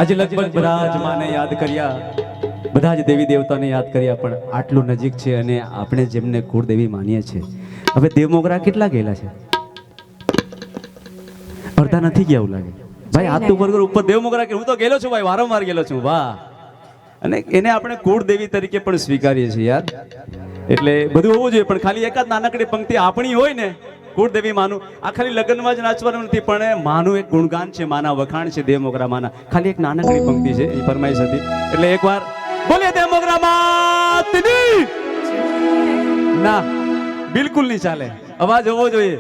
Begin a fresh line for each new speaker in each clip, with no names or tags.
આજે લગભગ બધા જ માને યાદ કર્યા, બધા જ દેવી દેવતાને યાદ કર્યા, પણ આટલું નજીક છે અને આપણે જેમને કુળદેવી માનીએ છીએ, હવે દેવમોગરા કેટલા ગયેલા છે? અડધા નથી ગયા એવું લાગે ભાઈ. હાથ ઉપર દેવમોગરા કે હું તો ગયેલો છું ભાઈ, વારંવાર ગયેલો છું. વાહ! અને એને આપણે કુળદેવી તરીકે પણ સ્વીકારીએ છીએ યાર. એટલે બધું હોવું જોઈએ, પણ ખાલી એકાદ નાનકડી પંક્તિ આપણી હોય ને કુળદેવી માનું, આ ખાલી લગ્નમાં જ નાચવાનું નથી, પણ માનું એક ગુણગાન છે, માના વખાણ છે, દેવમોગરા માના. ખાલી એક નાનકડી પંક્તિ છે, એ ફરમાઈશ હતી. એટલે એકવાર બોલીએ દેવમોગરા માતની. ના, બિલકુલ નહીં ચાલે, અવાજ હોવો જોઈએ.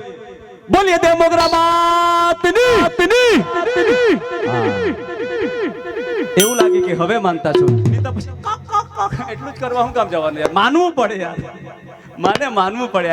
બોલીએ દેવમોગરા માતની. એવું લાગે કે હવે માનતા છો, એટલું જ કરવા હું કામ જવાનું યાર? માનવું પડે યાર, માનવું પડે.